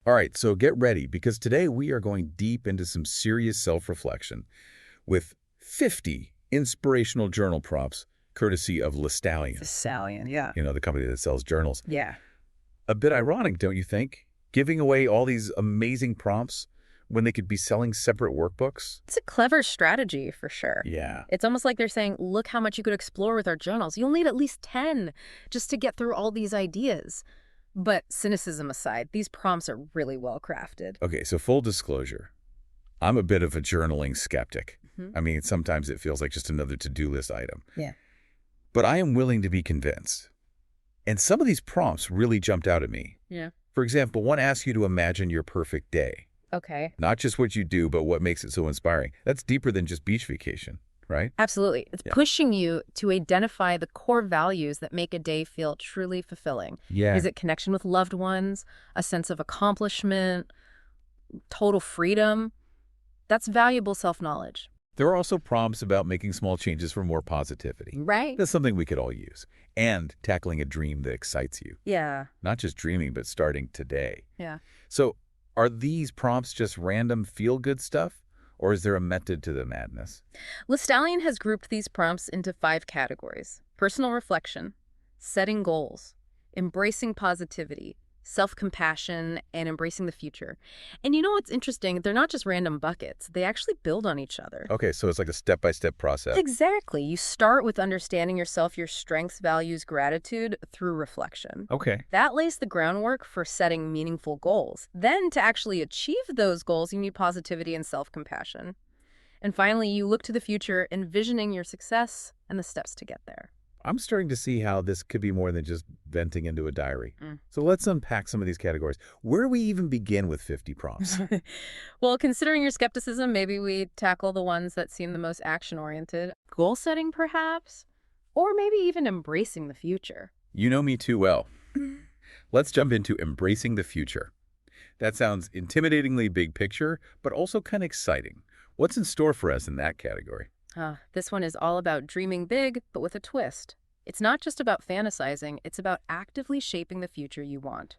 All right, so get ready because today we are going deep into some serious self-reflection with 50 inspirational journal prompts courtesy of Lestallion, Lestallion, yeah. the company that sells journals. Yeah. A bit ironic, don't you think? Giving away all these amazing prompts when they could be selling separate workbooks? It's a clever strategy for sure. Yeah. It's almost like they're saying, look how much you could explore with our journals. You'll need at least 10 just to get through all these ideas. But cynicism aside, these prompts are really well crafted. Okay, so full disclosure, I'm a bit of a journaling skeptic. I mean, sometimes it feels like just another to-do list item. Yeah. But I am willing to be convinced. And some of these prompts really jumped out at me. Yeah. For example, one asks you to imagine your perfect day. Okay. Not just what you do, but what makes it so inspiring. That's deeper than just beach vacation, right? Absolutely. It's pushing you to identify the core values that make a day feel truly fulfilling. Yeah. Is it connection with loved ones, a sense of accomplishment, total freedom? That's valuable self-knowledge. There are also prompts about making small changes for more positivity. Right. That's something we could all use. And tackling a dream that excites you. Yeah. Not just dreaming, but starting today. Yeah. So are these prompts just random feel-good stuff? Or is there a method to the madness? Lestallion has grouped these prompts into 5 categories: personal reflection, setting goals, embracing positivity, self-compassion, and embracing the future. And you know what's interesting? They're not just random buckets. They actually build on each other. Okay, so it's like a step-by-step process. Exactly. You start with understanding yourself, your strengths, values, gratitude through reflection. Okay. That lays the groundwork for setting meaningful goals. Then to actually achieve those goals, you need positivity and self-compassion. And finally, you look to the future, envisioning your success and the steps to get there. I'm starting to see how this could be more than just venting into a diary. So let's unpack some of these categories. Where do we even begin with 50 prompts? Well, considering your skepticism, maybe we tackle the ones that seem the most action-oriented. Goal setting, perhaps? Or maybe even embracing the future. You know me too well. Let's jump into embracing the future. That sounds intimidatingly big picture, but also kind of exciting. What's in store for us in that category? This one is all about dreaming big, but with a twist. It's not just about fantasizing, it's about actively shaping the future you want.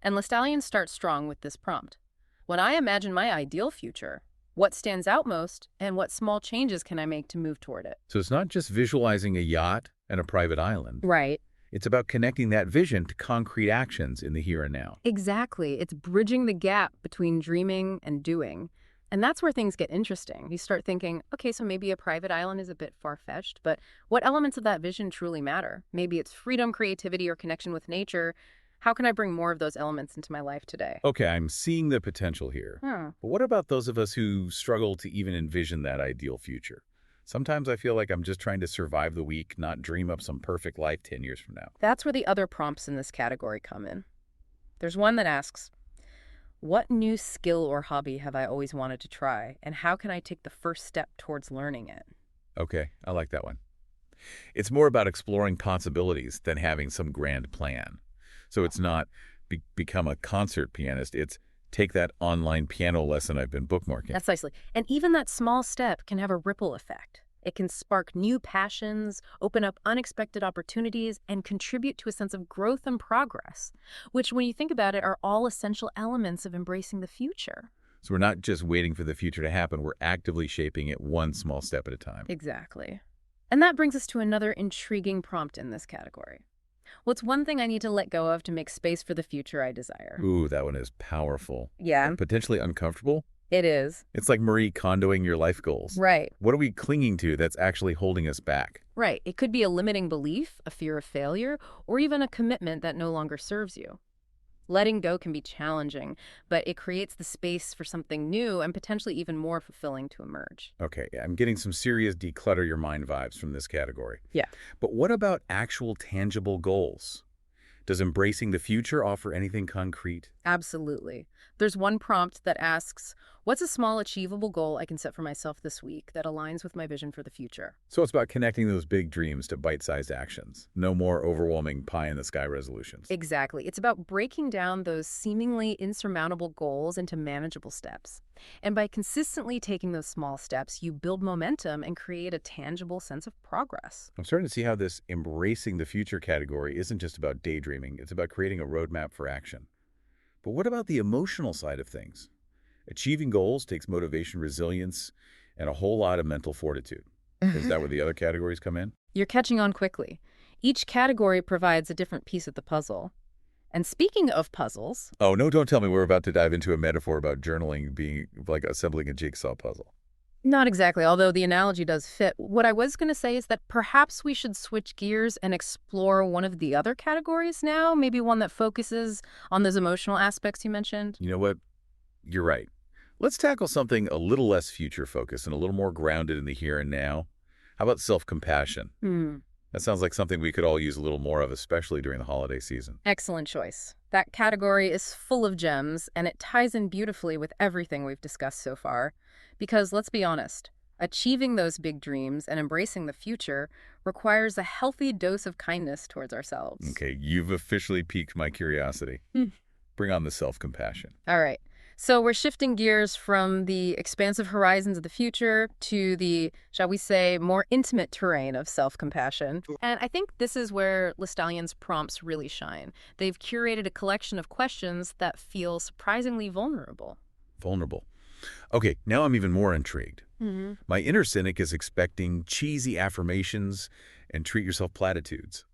And Lestallion starts strong with this prompt. When I imagine my ideal future, what stands out most, and what small changes can I make to move toward it? So it's not just visualizing a yacht and a private island. Right. It's about connecting that vision to concrete actions in the here and now. Exactly. It's bridging the gap between dreaming and doing. And that's where things get interesting. You start thinking, okay, so maybe a private island is a bit far-fetched, but what elements of that vision truly matter? Maybe it's freedom, creativity, or connection with nature. How can I bring more of those elements into my life today? Okay, I'm seeing the potential here. But what about those of us who struggle to even envision that ideal future? Sometimes I feel like I'm just trying to survive the week, not dream up some perfect life 10 years from now. That's where the other prompts in this category come in. There's one that asks, what new skill or hobby have I always wanted to try, and how can I take the first step towards learning it? Okay, I like that one. It's more about exploring possibilities than having some grand plan. So it's not become a concert pianist, it's take that online piano lesson I've been bookmarking. Precisely. And even that small step can have a ripple effect. It can spark new passions, open up unexpected opportunities, and contribute to a sense of growth and progress, which, when you think about it, are all essential elements of embracing the future. So we're not just waiting for the future to happen, we're actively shaping it one small step at a time. Exactly. And that brings us to another intriguing prompt in this category. What's one thing I need to let go of to make space for the future I desire? Ooh, that one is powerful. Yeah. But potentially uncomfortable. It is. It's like Marie Kondoing your life goals. Right. What are we clinging to that's actually holding us back? Right. It could be a limiting belief, a fear of failure, or even a commitment that no longer serves you. Letting go can be challenging, but it creates the space for something new and potentially even more fulfilling to emerge. Okay, I'm getting some serious declutter your mind vibes from this category. Yeah. But what about actual tangible goals? Does embracing the future offer anything concrete? Absolutely. There's one prompt that asks, what's a small achievable goal I can set for myself this week that aligns with my vision for the future? So it's about connecting those big dreams to bite-sized actions. No more overwhelming pie-in-the-sky resolutions. Exactly. It's about breaking down those seemingly insurmountable goals into manageable steps. And by consistently taking those small steps, you build momentum and create a tangible sense of progress. I'm starting to see how this embracing the future category isn't just about daydreaming. It's about creating a roadmap for action. But what about the emotional side of things? Achieving goals takes motivation, resilience, and a whole lot of mental fortitude. Is that where the other categories come in? You're catching on quickly. Each category provides a different piece of the puzzle. And speaking of puzzles, Oh, no, don't tell me we're about to dive into a metaphor about journaling being like assembling a jigsaw puzzle. not exactly, although the analogy does fit. What I was going to say is that perhaps we should switch gears and explore one of the other categories now, maybe one that focuses on those emotional aspects you mentioned. You know what? You're right. Let's tackle something a little less future-focused and a little more grounded in the here and now. How about self-compassion? Hmm. That sounds like something we could all use a little more of, especially during the holiday season. Excellent choice. That category is full of gems, and it ties in beautifully with everything we've discussed so far. Because let's be honest, achieving those big dreams and embracing the future requires a healthy dose of kindness towards ourselves. Okay, you've officially piqued my curiosity. Hmm. Bring on the self-compassion. All right. So we're shifting gears from the expansive horizons of the future to the, shall we say, more intimate terrain of self-compassion. And I think this is where Lestallion's prompts really shine. They've curated a collection of questions that feel surprisingly vulnerable. Vulnerable. Okay, now I'm even more intrigued. Mm-hmm. My inner cynic is expecting cheesy affirmations and treat yourself platitudes.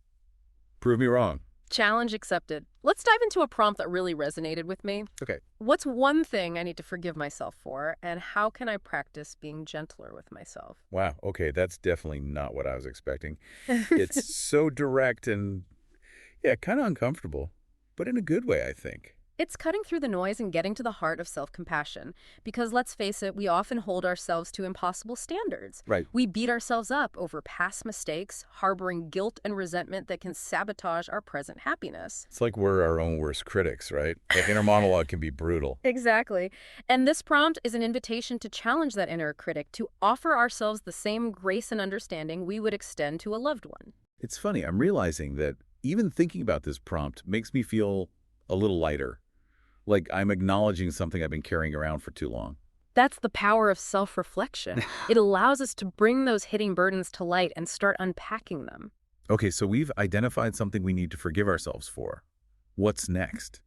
Prove me wrong. Challenge accepted. Let's dive into a prompt that really resonated with me. Okay. What's one thing I need to forgive myself for, and how can I practice being gentler with myself? Wow, okay, that's definitely not what I was expecting. It's so direct and, yeah, kind of uncomfortable, but in a good way, I think. It's cutting through the noise and getting to the heart of self-compassion. Because let's face it, we often hold ourselves to impossible standards. Right. We beat ourselves up over past mistakes, harboring guilt and resentment that can sabotage our present happiness. It's like we're our own worst critics, right? Like inner monologue can be brutal. Exactly. And this prompt is an invitation to challenge that inner critic, to offer ourselves the same grace and understanding we would extend to a loved one. It's funny, I'm realizing that even thinking about this prompt makes me feel a little lighter. Like I'm acknowledging something I've been carrying around for too long. That's the power of self-reflection. It allows us to bring those hidden burdens to light and start unpacking them. Okay, so we've identified something we need to forgive ourselves for. What's next?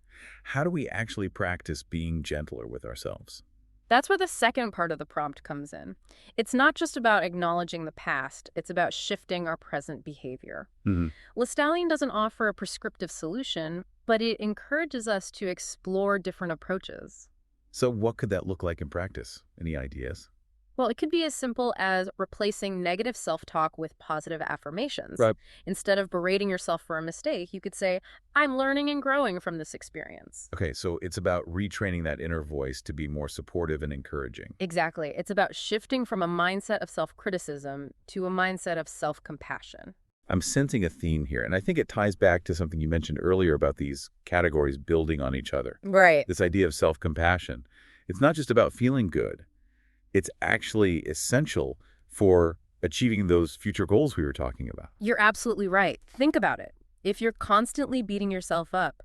How do we actually practice being gentler with ourselves? That's where the second part of the prompt comes in. It's not just about acknowledging the past, it's about shifting our present behavior. Mm-hmm. Lestallion doesn't offer a prescriptive solution, but it encourages us to explore different approaches. So what could that look like in practice? Any ideas? Well, it could be as simple as replacing negative self-talk with positive affirmations. Right. Instead of berating yourself for a mistake, you could say, I'm learning and growing from this experience. Okay, so it's about retraining that inner voice to be more supportive and encouraging. Exactly. It's about shifting from a mindset of self-criticism to a mindset of self-compassion. I'm sensing a theme here, and I think it ties back to something you mentioned earlier about these categories building on each other. Right. This idea of self-compassion. It's not just about feeling good. It's actually essential for achieving those future goals we were talking about. You're absolutely right. Think about it. If you're constantly beating yourself up,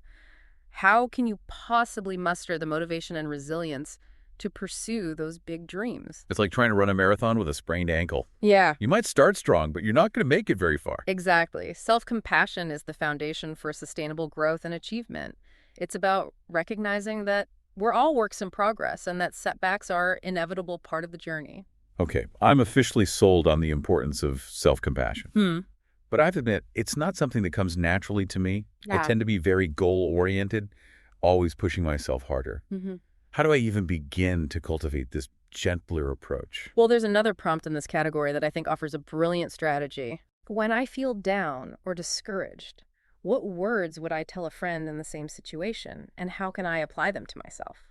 how can you possibly muster the motivation and resilience to pursue those big dreams? It's like trying to run a marathon with a sprained ankle. Yeah. You might start strong, but you're not going to make it very far. Exactly. Self-compassion is the foundation for sustainable growth and achievement. It's about recognizing that we're all works in progress and that setbacks are an inevitable part of the journey. Okay, I'm officially sold on the importance of self-compassion. But I have to admit, it's not something that comes naturally to me. I Yeah. tend to be very goal-oriented, always pushing myself harder. Mm-hmm. How do I even begin to cultivate this gentler approach? Well, there's another prompt in this category that I think offers a brilliant strategy. When I feel down or discouraged, what words would I tell a friend in the same situation, and how can I apply them to myself?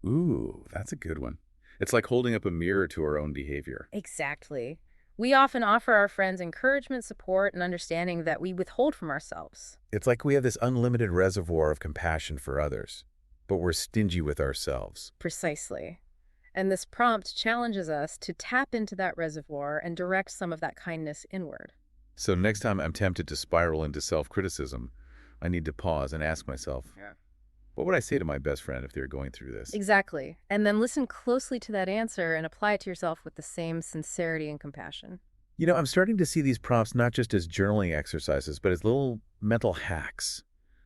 Ooh, that's a good one. It's like holding up a mirror to our own behavior. Exactly. We often offer our friends encouragement, support, and understanding that we withhold from ourselves. It's like we have this unlimited reservoir of compassion for others, but we're stingy with ourselves. Precisely. And this prompt challenges us to tap into that reservoir and direct some of that kindness inward. So next time I'm tempted to spiral into self-criticism, I need to pause and ask myself, what would I say to my best friend if they're going through this? Exactly. And then listen closely to that answer and apply it to yourself with the same sincerity and compassion. You know, I'm starting to see these prompts not just as journaling exercises, but as little mental hacks.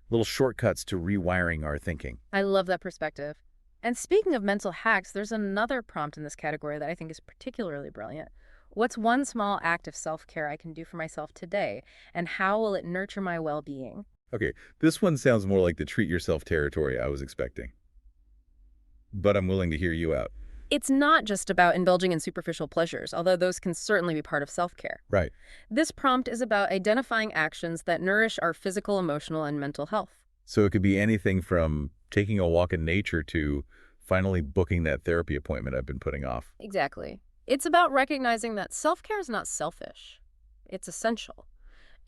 little shortcuts to rewiring our thinking. I love that perspective. And speaking of mental hacks, there's another prompt in this category that I think is particularly brilliant. What's one small act of self-care I can do for myself today, and how will it nurture my well-being? Okay, this one sounds more like the treat yourself territory I was expecting, but I'm willing to hear you out. It's not just about indulging in superficial pleasures, although those can certainly be part of self-care. Right. This prompt is about identifying actions that nourish our physical, emotional, and mental health. So it could be anything from taking a walk in nature to finally booking that therapy appointment I've been putting off. Exactly. It's about recognizing that self-care is not selfish. It's essential.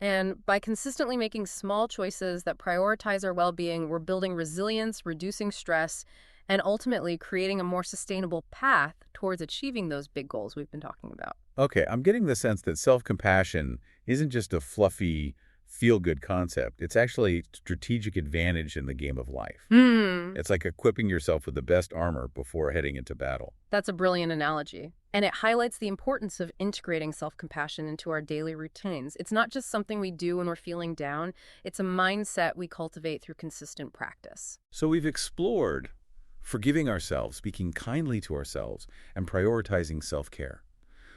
And by consistently making small choices that prioritize our well-being, we're building resilience, reducing stress, and ultimately creating a more sustainable path towards achieving those big goals we've been talking about. Okay, I'm getting the sense that self-compassion isn't just a fluffy, feel-good concept. It's actually strategic advantage in the game of life. It's like equipping yourself with the best armor before heading into battle. That's a brilliant analogy. And it highlights the importance of integrating self-compassion into our daily routines. It's not just something we do when we're feeling down. It's a mindset we cultivate through consistent practice. So we've explored forgiving ourselves, speaking kindly to ourselves, and prioritizing self-care.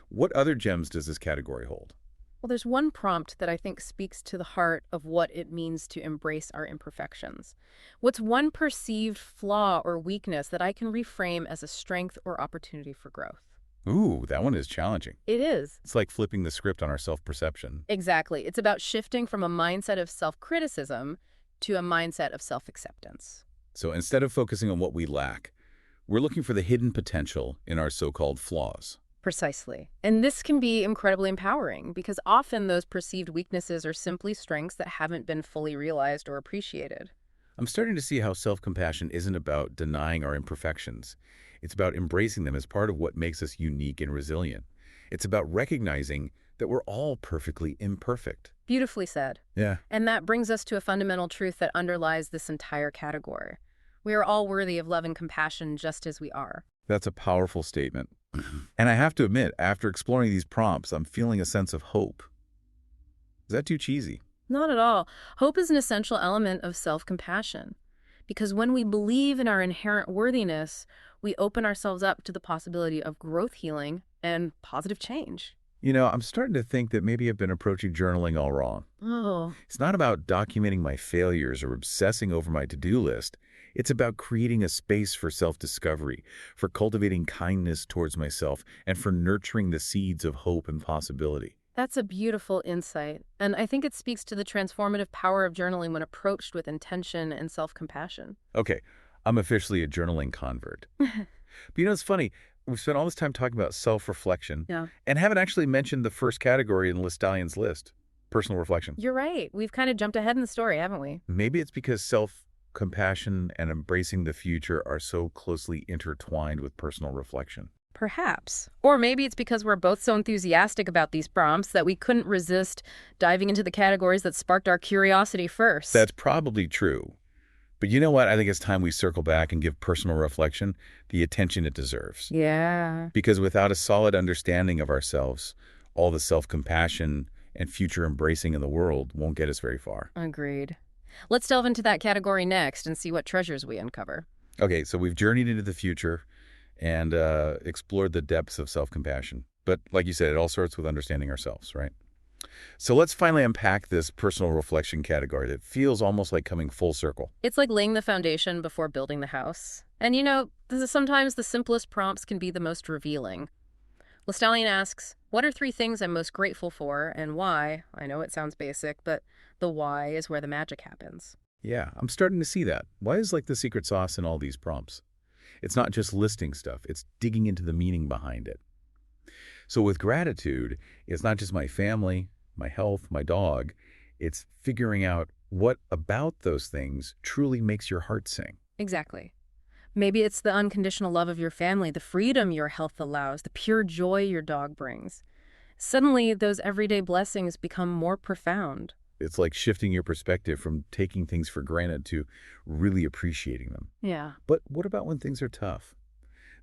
What other gems does this category hold? Well, there's one prompt that I think speaks to the heart of what it means to embrace our imperfections. What's one perceived flaw or weakness that I can reframe as a strength or opportunity for growth? Ooh, that one is challenging. It is. It's like flipping the script on our self-perception. Exactly. It's about shifting from a mindset of self-criticism to a mindset of self-acceptance. So instead of focusing on what we lack, we're looking for the hidden potential in our so-called flaws. Precisely. And this can be incredibly empowering because often those perceived weaknesses are simply strengths that haven't been fully realized or appreciated. I'm starting to see how self-compassion isn't about denying our imperfections. It's about embracing them as part of what makes us unique and resilient. It's about recognizing that we're all perfectly imperfect. Beautifully said. Yeah. And that brings us to a fundamental truth that underlies this entire category. We are all worthy of love and compassion just as we are. That's a powerful statement. And I have to admit, after exploring these prompts, I'm feeling a sense of hope. Is that too cheesy? Not at all. Hope is an essential element of self-compassion. Because when we believe in our inherent worthiness, we open ourselves up to the possibility of growth, healing, and positive change. You know, I'm starting to think that maybe I've been approaching journaling all wrong. Oh, It's not about documenting my failures or obsessing over my to-do list. It's about creating a space for self-discovery, for cultivating kindness towards myself, and for nurturing the seeds of hope and possibility. that's a beautiful insight. And I think it speaks to the transformative power of journaling when approached with intention and self-compassion. Okay, I'm officially a journaling convert. But you know, it's funny. We've spent all this time talking about self-reflection Yeah. and haven't actually mentioned the first category in Lestallion's list, personal reflection. You're right. We've kind of jumped ahead in the story, haven't we? Maybe it's because self-compassion and embracing the future are so closely intertwined with personal reflection. Perhaps. Or maybe it's because we're both so enthusiastic about these prompts that we couldn't resist diving into the categories that sparked our curiosity first. That's probably true. But you know what? I think it's time we circle back and give personal reflection the attention it deserves. Yeah. Because without a solid understanding of ourselves, all the self-compassion and future embracing in the world won't get us very far. Agreed. Let's delve into that category next and see what treasures we uncover. Okay, so we've journeyed into the future and explored the depths of self-compassion. But like you said, it all starts with understanding ourselves, right? So let's finally unpack this personal reflection category that feels almost like coming full circle. It's like laying the foundation before building the house. And you know, sometimes the simplest prompts can be the most revealing. Lestallion asks, what are 3 things I'm most grateful for and why? I know it sounds basic, but the why is where the magic happens. Yeah, I'm starting to see that. Why is like the secret sauce in all these prompts? It's not just listing stuff, it's digging into the meaning behind it. So with gratitude, it's not just my family, my health, my dog. It's figuring out what about those things truly makes your heart sing. Exactly. Maybe it's the unconditional love of your family, the freedom your health allows, the pure joy your dog brings. Suddenly, those everyday blessings become more profound. It's like shifting your perspective from taking things for granted to really appreciating them. Yeah. But what about when things are tough?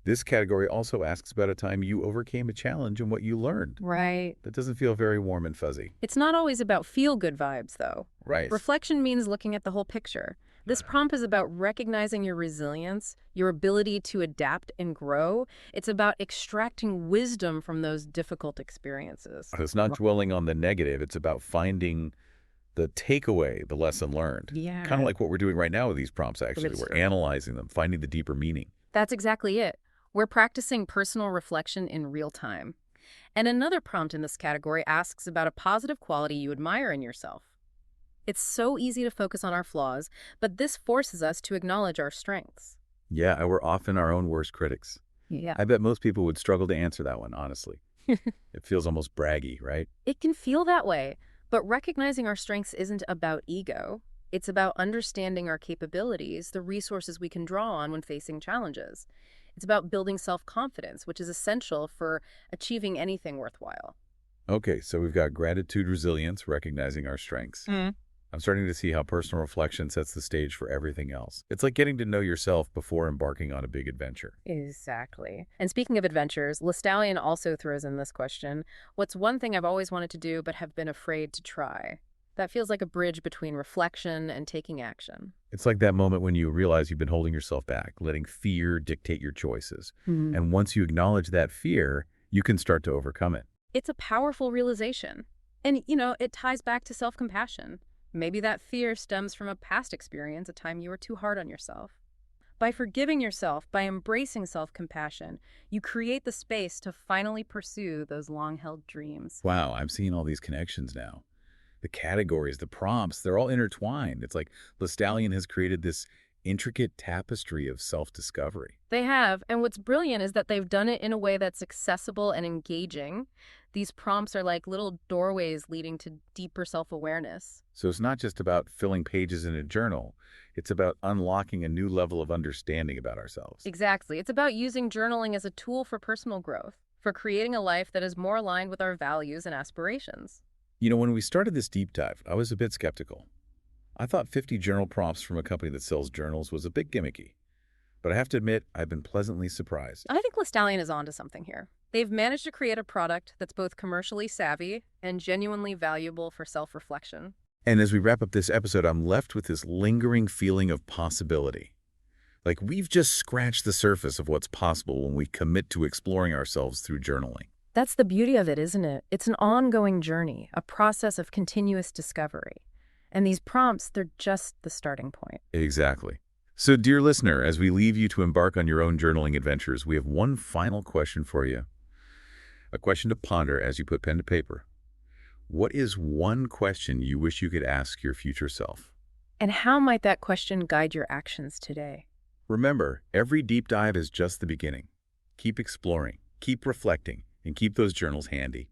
This category also asks about a time you overcame a challenge and what you learned. Right. That doesn't feel very warm and fuzzy. It's not always about feel-good vibes, though. Right. Reflection means looking at the whole picture. This prompt is about recognizing your resilience, your ability to adapt and grow. It's about extracting wisdom from those difficult experiences. It's not dwelling on the negative. It's about finding the takeaway, the lesson learned. Yeah. Kind of like what we're doing right now with these prompts, actually. It's We're true. analyzing them, finding the deeper meaning. That's exactly it. We're practicing personal reflection in real time. And another prompt in this category asks about a positive quality you admire in yourself. It's so easy to focus on our flaws, but this forces us to acknowledge our strengths. Yeah, and we're often our own worst critics. Yeah. I bet most people would struggle to answer that one, honestly. It feels almost braggy, right? It can feel that way, but recognizing our strengths isn't about ego. It's about understanding our capabilities, the resources we can draw on when facing challenges. It's about building self-confidence, which is essential for achieving anything worthwhile. Okay, so we've got gratitude, resilience, recognizing our strengths. I'm starting to see how personal reflection sets the stage for everything else. It's like getting to know yourself before embarking on a big adventure. Exactly. And speaking of adventures, Lestallion also throws in this question, what's one thing I've always wanted to do but have been afraid to try? That feels like a bridge between reflection and taking action. It's like that moment when you realize you've been holding yourself back, letting fear dictate your choices. And once you acknowledge that fear, you can start to overcome it. It's a powerful realization. And, it ties back to self-compassion. Maybe that fear stems from a past experience, a time you were too hard on yourself. By forgiving yourself, by embracing self-compassion, you create the space to finally pursue those long-held dreams. Wow, I'm seeing all these connections now. The categories, the prompts, they're all intertwined. It's like Lestallion has created this intricate tapestry of self-discovery. They have, and what's brilliant is that they've done it in a way that's accessible and engaging. These prompts are like little doorways leading to deeper self-awareness. So it's not just about filling pages in a journal. It's about unlocking a new level of understanding about ourselves. Exactly. It's about using journaling as a tool for personal growth, for creating a life that is more aligned with our values and aspirations. When we started this deep dive, I was a bit skeptical. I thought 50 journal prompts from a company that sells journals was a bit gimmicky. But I have to admit, I've been pleasantly surprised. I think Lestallion is onto something here. They've managed to create a product that's both commercially savvy and genuinely valuable for self-reflection. And as we wrap up this episode, I'm left with this lingering feeling of possibility. Like we've just scratched the surface of what's possible when we commit to exploring ourselves through journaling. That's the beauty of it, isn't it? It's an ongoing journey, a process of continuous discovery. And these prompts, they're just the starting point. Exactly. So, dear listener, as we leave you to embark on your own journaling adventures, we have one final question for you. A question to ponder as you put pen to paper. What is one question you wish you could ask your future self? And how might that question guide your actions today? Remember, every deep dive is just the beginning. Keep exploring, keep reflecting, and keep those journals handy.